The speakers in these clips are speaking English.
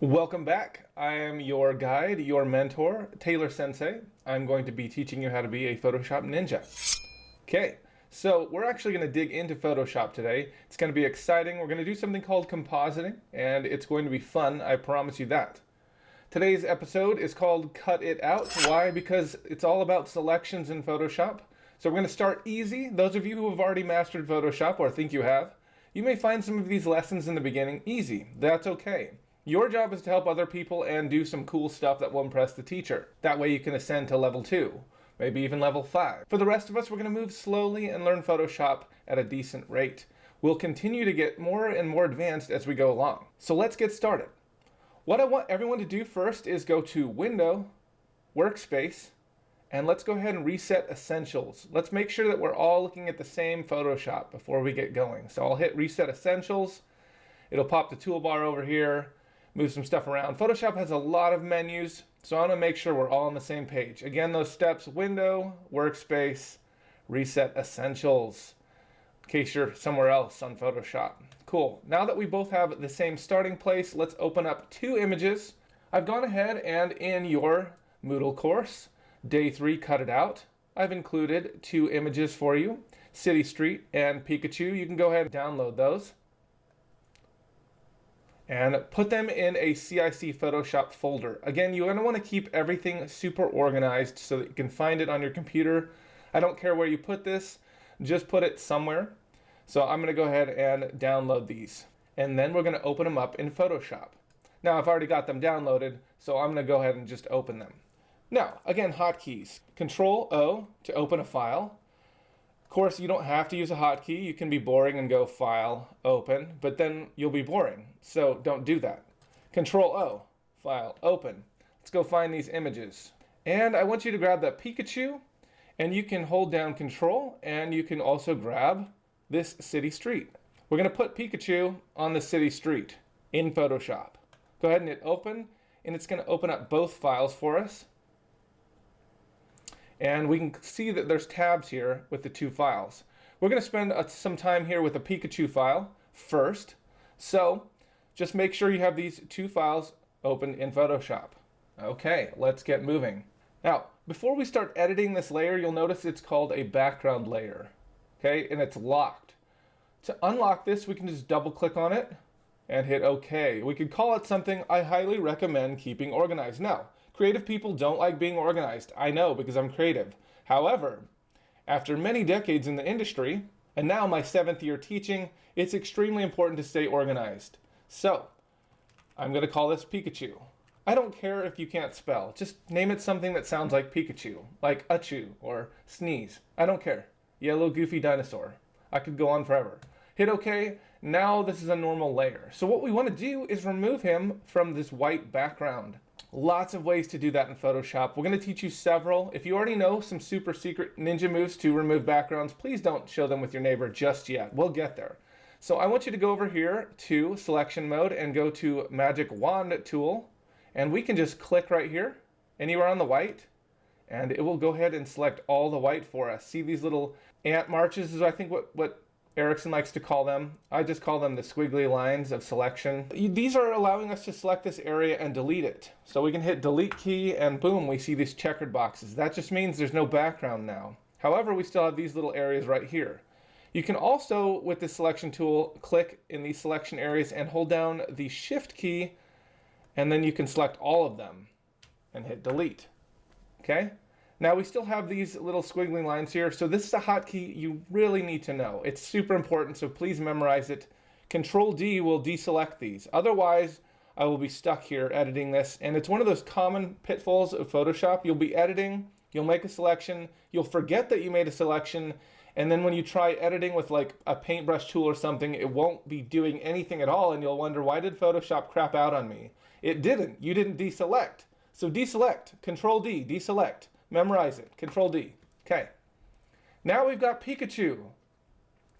Welcome back. I am your guide, your mentor, Taylor Sensei. I'm going to be teaching you how to be a Photoshop ninja. Okay, so we're actually going to dig into Photoshop today. It's going to be exciting. We're going to do something called compositing, and it's going to be fun. I promise you that. Today's episode is called Cut It Out. Why? Because it's all about selections in Photoshop. So we're going to start easy. Those of you who have already mastered Photoshop or think you have, you may find some of these lessons in the beginning easy. That's okay. Your job is to help other people and do some cool stuff that will impress the teacher. That way you can ascend to level 2, maybe even level 5. For the rest of us, we're going to move slowly and learn Photoshop at a decent rate. We'll continue to get more and more advanced as we go along. So let's get started. What I want everyone to do first is go to Window, Workspace, and let's go ahead and reset Essentials. Let's make sure that we're all looking at the same Photoshop before we get going. So I'll hit Reset Essentials. It'll pop the toolbar over here. Move some stuff around. Photoshop has a lot of menus, so I want to make sure we're all on the same page. Again, those steps: Window, Workspace, Reset Essentials, in case you're somewhere else on Photoshop. Cool. Now that we both have the same starting place, let's open up two images. I've gone ahead and in your Moodle course, Day 3 Cut It Out, I've included two images for you, City Street and Pikachu. You can go ahead and download those and put them in a CIC Photoshop folder. Again, you're going to want to keep everything super organized so that you can find it on your computer. I don't care where you put this, just put it somewhere. So I'm going to go ahead and download these, and then we're going to open them up in Photoshop. Now I've already got them downloaded, so I'm going to go ahead and just open them. Now, again, hotkeys. Control O to open a file. Of course, you don't have to use a hotkey. You can be boring and go File, Open, but then you'll be boring. So don't do that. Control O, File, Open. Let's go find these images. And I want you to grab that Pikachu, and you can hold down Control, and you can also grab this city street. We're going to put Pikachu on the city street in Photoshop. Go ahead and hit Open, and it's going to open up both files for us. And we can see that there's tabs here with the two files. We're going to spend some time here with the Pikachu file first. So just make sure you have these two files open in Photoshop. Okay, let's get moving. Now, before we start editing this layer, you'll notice it's called a background layer. Okay, and it's locked. To unlock this, we can just double click on it and hit OK. We could call it something I highly recommend keeping organized. Now, creative people don't like being organized. I know, because I'm creative. However, after many decades in the industry, and now my 7th year teaching, it's extremely important to stay organized. So, I'm going to call this Pikachu. I don't care if you can't spell. Just name it something that sounds like Pikachu, like Achu or Sneeze. I don't care. Yellow goofy dinosaur. I could go on forever. Hit OK. Now this is a normal layer. So what we want to do is remove him from this white background. Lots of ways to do that in Photoshop. We're going to teach you several. If you already know some super secret ninja moves to remove backgrounds, please don't show them with your neighbor just yet. We'll get there. So I want you to go over here to selection mode and go to magic wand tool. And we can just click right here, anywhere on the white, and it will go ahead and select all the white for us. See these little ant marches is I think what Erickson likes to call them. I just call them the squiggly lines of selection. These are allowing us to select this area and delete it. So we can hit delete key and boom, we see these checkered boxes. That just means there's no background now. However, we still have these little areas right here. You can also, with the selection tool, click in these selection areas and hold down the shift key, and then you can select all of them and hit delete. Okay? Now we still have these little squiggly lines here, so this is a hotkey you really need to know. It's super important, so please memorize it. Control D will deselect these. Otherwise, I will be stuck here editing this, and it's one of those common pitfalls of Photoshop. You'll be editing, you'll make a selection, you'll forget that you made a selection, and then when you try editing with like a paintbrush tool or something, it won't be doing anything at all, and you'll wonder, why did Photoshop crap out on me? It didn't. You didn't deselect. So deselect. Control D, deselect. Memorize it. Control D. Okay. Now we've got Pikachu.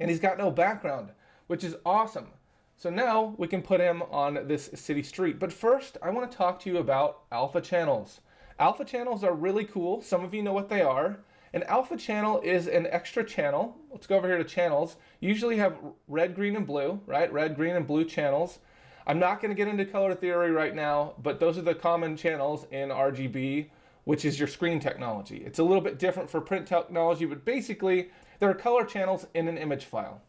And he's got no background, which is awesome. So now we can put him on this city street. But first, I want to talk to you about alpha channels. Alpha channels are really cool. Some of you know what they are. An alpha channel is an extra channel. Let's go over here to channels. You usually have red, green, and blue, right? Red, green, and blue channels. I'm not going to get into color theory right now, but those are the common channels in RGB, which is your screen technology. It's a little bit different for print technology, but basically there are color channels in an image file.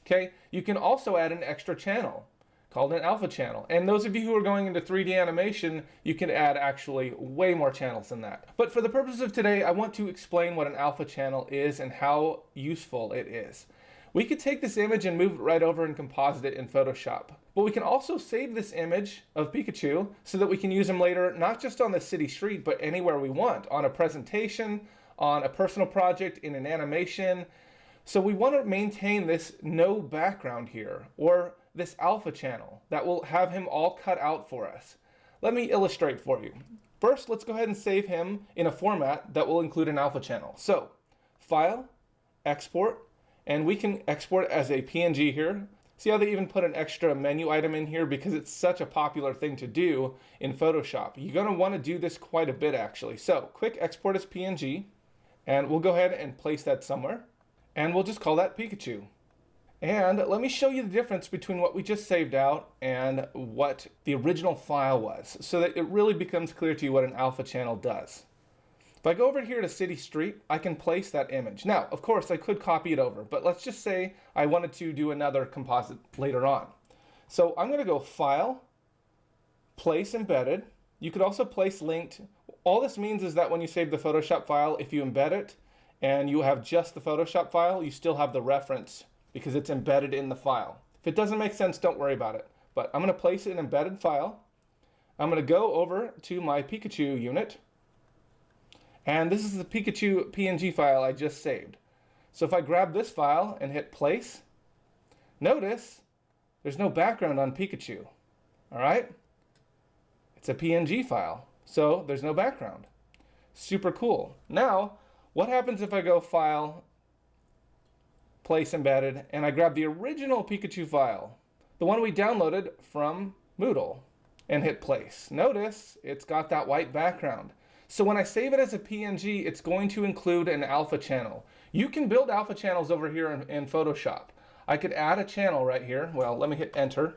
Okay, you can also add an extra channel called an alpha channel. And those of you who are going into 3D animation, you can add actually way more channels than that. But for the purpose of today, I want to explain what an alpha channel is and how useful it is. We could take this image and move it right over and composite it in Photoshop. But we can also save this image of Pikachu so that we can use him later, not just on the city street, but anywhere we want, on a presentation, on a personal project, in an animation. So we want to maintain this no background here, or this alpha channel that will have him all cut out for us. Let me illustrate for you. First, let's go ahead and save him in a format that will include an alpha channel. So, File, Export, and we can export as a PNG here. See how they even put an extra menu item in here because it's such a popular thing to do in Photoshop. You're going to want to do this quite a bit actually. So, quick export as PNG, and we'll go ahead and place that somewhere. And we'll just call that Pikachu. And let me show you the difference between what we just saved out and what the original file was, so that it really becomes clear to you what an alpha channel does. If I go over here to City Street, I can place that image. Now, of course, I could copy it over, but let's just say I wanted to do another composite later on. So I'm going to go File, Place Embedded. You could also place Linked. All this means is that when you save the Photoshop file, if you embed it, and you have just the Photoshop file, you still have the reference because it's embedded in the file. If it doesn't make sense, don't worry about it. But I'm going to place an embedded file. I'm going to go over to my Pikachu unit. And this is the Pikachu PNG file I just saved. So if I grab this file and hit place, notice there's no background on Pikachu. All right? It's a PNG file, so there's no background. Super cool. Now, what happens if I go File, Place Embedded, and I grab the original Pikachu file, the one we downloaded from Moodle, and hit Place? Notice it's got that white background. So when I save it as a PNG, it's going to include an alpha channel. You can build alpha channels over here in Photoshop. I could add a channel right here. Well, let me hit Enter.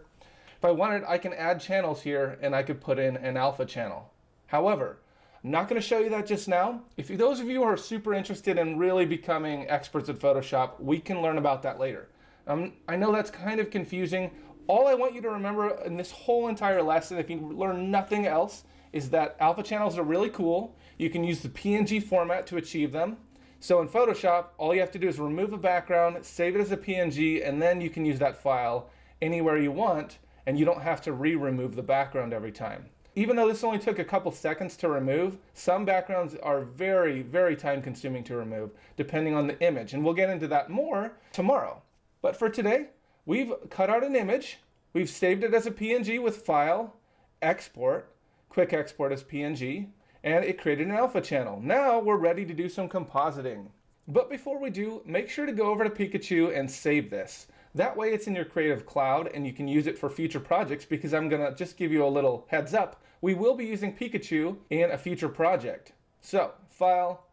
If I wanted, I can add channels here, and I could put in an alpha channel. However, I'm not going to show you that just now. If those of you who are super interested in really becoming experts at Photoshop, we can learn about that later. I know that's kind of confusing. All I want you to remember in this whole entire lesson, if you learn nothing else, is that alpha channels are really cool. You can use the PNG format to achieve them. So in Photoshop, all you have to do is remove a background, save it as a PNG, and then you can use that file anywhere you want, and you don't have to re-remove the background every time. Even though this only took a couple seconds to remove, some backgrounds are very, very time consuming to remove, depending on the image. And we'll get into that more tomorrow. But for today, we've cut out an image, we've saved it as a PNG with File, Export, Quick Export as PNG, and it created an alpha channel. Now we're ready to do some compositing. But before we do, make sure to go over to Pikachu and save this. That way it's in your Creative Cloud and you can use it for future projects, because I'm going to just give you a little heads up. We will be using Pikachu in a future project. So, File,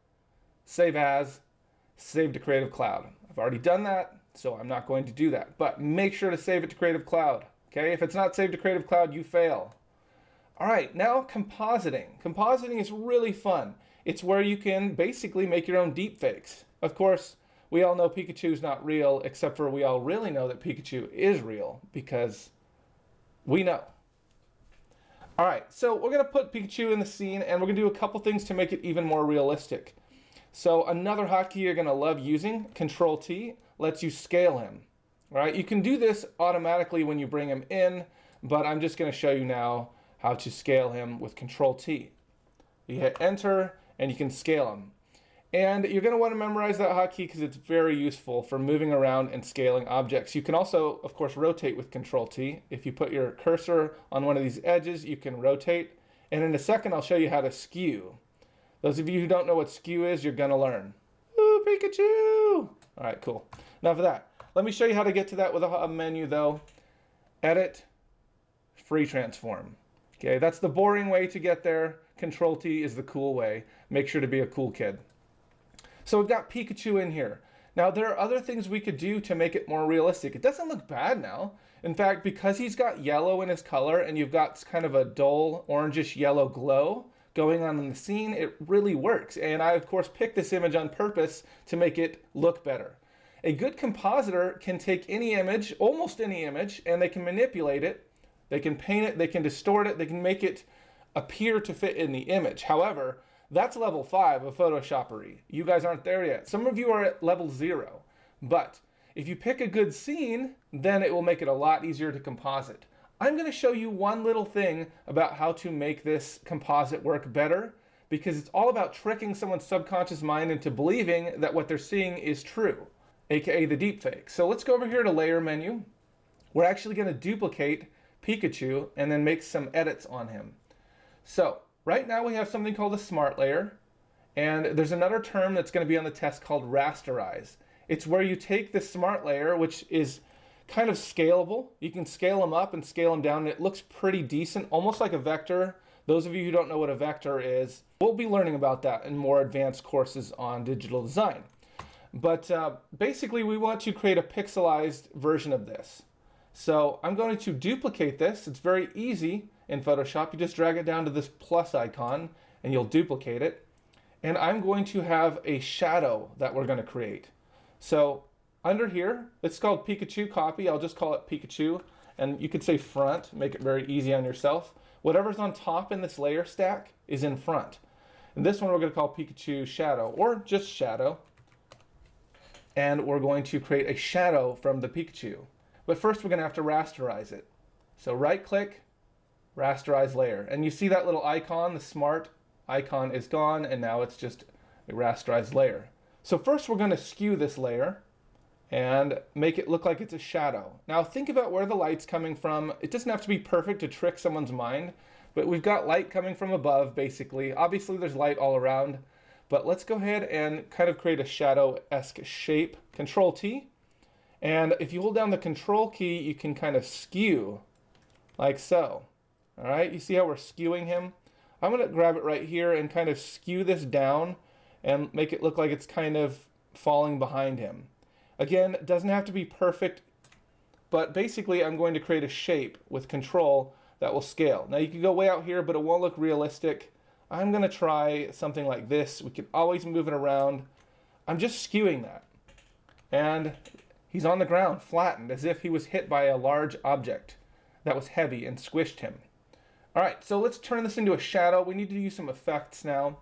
Save As, Save to Creative Cloud. I've already done that, so I'm not going to do that. But make sure to save it to Creative Cloud. Okay, if it's not saved to Creative Cloud, you fail. All right, now compositing. Compositing is really fun. It's where you can basically make your own deepfakes. Of course, we all know Pikachu's not real, except for we all really know that Pikachu is real, because we know. All right, so we're going to put Pikachu in the scene, and we're going to do a couple things to make it even more realistic. So another hotkey you're going to love using, Control-T, lets you scale him. All right, you can do this automatically when you bring him in, but I'm just going to show you now how to scale him with Control-T. You hit Enter, and you can scale him. And you're going to want to memorize that hotkey because it's very useful for moving around and scaling objects. You can also, of course, rotate with Control-T. If you put your cursor on one of these edges, you can rotate. And in a second, I'll show you how to skew. Those of you who don't know what skew is, you're going to learn. Ooh, Pikachu! All right, cool. Enough of that. Let me show you how to get to that with a menu, though. Edit, Free Transform. Okay, that's the boring way to get there. Control-T is the cool way. Make sure to be a cool kid. So we've got Pikachu in here. Now, there are other things we could do to make it more realistic. It doesn't look bad now. In fact, because he's got yellow in his color and you've got kind of a dull orangish yellow glow going on in the scene, it really works. And I, of course, picked this image on purpose to make it look better. A good compositor can take any image, almost any image, and they can manipulate it. They can paint it, they can distort it, they can make it appear to fit in the image. However, that's level 5 of Photoshoppery. You guys aren't there yet. Some of you are at level 0. But if you pick a good scene, then it will make it a lot easier to composite. I'm going to show you one little thing about how to make this composite work better, because it's all about tricking someone's subconscious mind into believing that what they're seeing is true, aka the deepfake. So let's go over here to Layer menu. We're actually going to duplicate Pikachu and then make some edits on him. So right now we have something called a smart layer, and there's another term that's going to be on the test called rasterize. It's where you take this smart layer, which is kind of scalable. You can scale them up and scale them down, and it looks pretty decent, almost like a vector. Those of you who don't know what a vector is, we'll be learning about that in more advanced courses on digital design. But basically, we want to create a pixelized version of this. So I'm going to duplicate this. It's very easy in Photoshop. You just drag it down to this plus icon, and you'll duplicate it. And I'm going to have a shadow that we're going to create. So under here, it's called Pikachu copy. I'll just call it Pikachu. And you could say front, make it very easy on yourself. Whatever's on top in this layer stack is in front. And this one we're going to call Pikachu shadow, or just shadow. And we're going to create a shadow from the Pikachu. But first we're going to have to rasterize it. So right click, rasterize layer. And you see that little icon, the smart icon is gone, and now it's just a rasterized layer. So first we're going to skew this layer and make it look like it's a shadow. Now think about where the light's coming from. It doesn't have to be perfect to trick someone's mind, but we've got light coming from above basically. Obviously there's light all around, but let's go ahead and kind of create a shadow-esque shape. Control T. And if you hold down the Control key, you can kind of skew like so. All right, you see how we're skewing him? I'm going to grab it right here and kind of skew this down and make it look like it's kind of falling behind him. Again, it doesn't have to be perfect, but basically I'm going to create a shape with Control that will scale. Now you can go way out here, but it won't look realistic. I'm going to try something like this. We can always move it around. I'm just skewing that. And he's on the ground, flattened, as if he was hit by a large object that was heavy and squished him. All right, so let's turn this into a shadow. We need to use some effects now.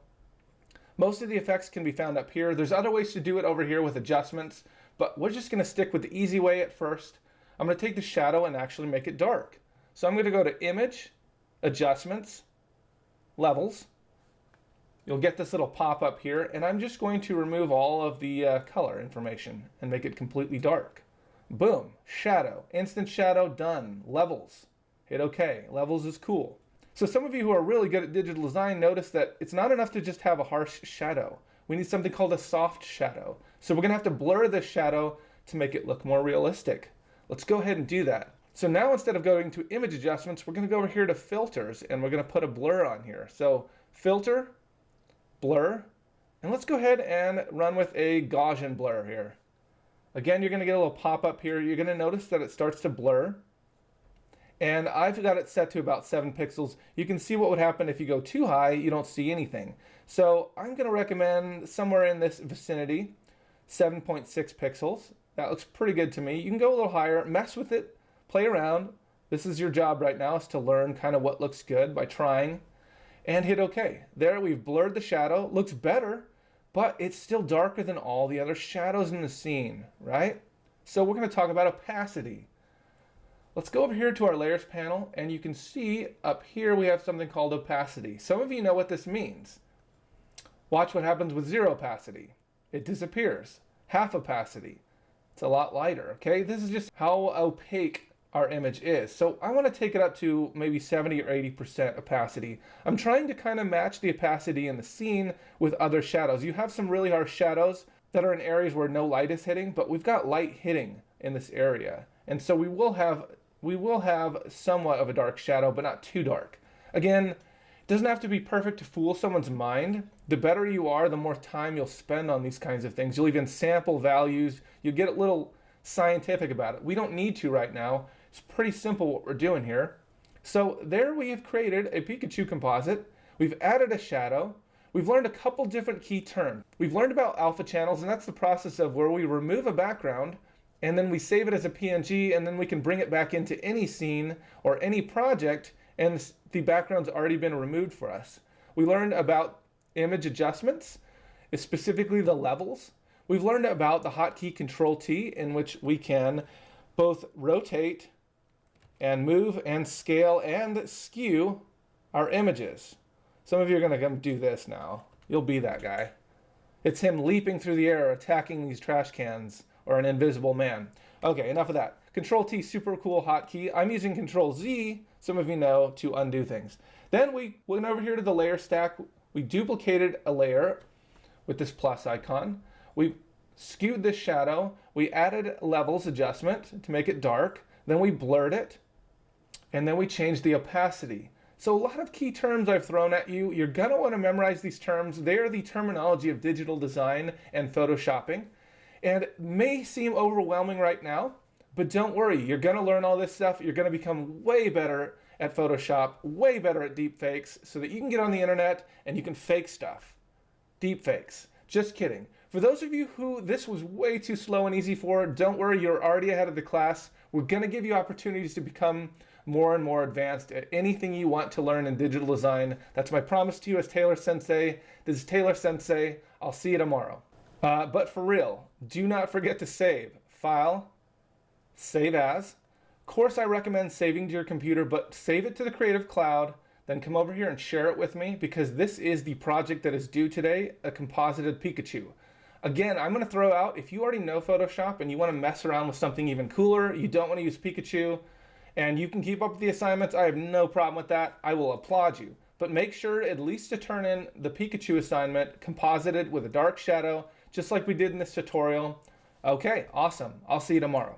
Most of the effects can be found up here. There's other ways to do it over here with adjustments, but we're just going to stick with the easy way at first. I'm going to take the shadow and actually make it dark. So I'm going to go to Image, Adjustments, Levels. You'll get this little pop-up here, and I'm just going to remove all of the color information and make it completely dark. Boom, shadow, instant shadow, done. Levels, hit OK. Levels is cool. So some of you who are really good at digital design notice that it's not enough to just have a harsh shadow. We need something called a soft shadow. So we're going to have to blur this shadow to make it look more realistic. Let's go ahead and do that. So now instead of going to image adjustments, we're going to go over here to filters, and we're going to put a blur on here. So filter, blur, and let's go ahead and run with a Gaussian blur here. Again, you're going to get a little pop-up here. You're going to notice that it starts to blur. And I've got it set to about 7 pixels. You can see what would happen if you go too high, you don't see anything. So I'm going to recommend somewhere in this vicinity, 7.6 pixels. That looks pretty good to me. You can go a little higher, mess with it, play around. This is your job right now, is to learn kind of what looks good by trying, and hit OK. There, we've blurred the shadow. Looks better, but it's still darker than all the other shadows in the scene, right? So we're going to talk about opacity. Let's go over here to our layers panel, and you can see up here we have something called opacity. Some of you know what this means. Watch what happens with 0 opacity. It disappears. Half opacity. It's a lot lighter, okay? This is just how opaque our image is. So I want to take it up to maybe 70 or 80% opacity. I'm trying to kind of match the opacity in the scene with other shadows. You have some really harsh shadows that are in areas where no light is hitting, but we've got light hitting in this area. And so we will have somewhat of a dark shadow, but not too dark. Again, It doesn't have to be perfect to fool someone's mind. The better you are, the more time you'll spend on these kinds of things. You'll even sample values. You'll get a little scientific about it. We don't need to right now. It's pretty simple what we're doing here. So there we have created a Pikachu composite. We've added a shadow. We've learned a couple different key terms. We've learned about alpha channels, and that's the process of where we remove a background and then we save it as a PNG, and then we can bring it back into any scene or any project, and the background's already been removed for us. We learned about image adjustments, specifically the levels. We've learned about the hotkey Control-T, in which we can both rotate and move and scale and skew our images. Some of you are going to come do this now. You'll be that guy. It's him leaping through the air, attacking these trash cans, or an invisible man. Okay, enough of that. Control-T, super cool hotkey. I'm using Control-Z, some of you know, to undo things. Then we went over here to the layer stack. We duplicated a layer with this plus icon. We skewed this shadow. We added levels adjustment to make it dark. Then we blurred it. And then we changed the opacity. So a lot of key terms I've thrown at you. You're gonna wanna memorize these terms. They are the terminology of digital design and photoshopping. And it may seem overwhelming right now, but don't worry, you're gonna learn all this stuff. You're gonna become way better at Photoshop, way better at deepfakes, so that you can get on the internet and you can fake stuff. Deepfakes. Just kidding. For those of you who this was way too slow and easy for, don't worry, you're already ahead of the class. We're gonna give you opportunities to become more and more advanced at anything you want to learn in digital design. That's my promise to you as Taylor Sensei. This is Taylor Sensei. I'll see you tomorrow. But for real, do not forget to save. File, save as. Of course, I recommend saving to your computer, but save it to the Creative Cloud, then come over here and share it with me, because this is the project that is due today, a composited Pikachu. Again, I'm going to throw out, if you already know Photoshop and you want to mess around with something even cooler, you don't want to use Pikachu, and you can keep up with the assignments, I have no problem with that. I will applaud you. But make sure at least to turn in the Pikachu assignment composited with a dark shadow, just like we did in this tutorial. Okay, awesome. I'll see you tomorrow.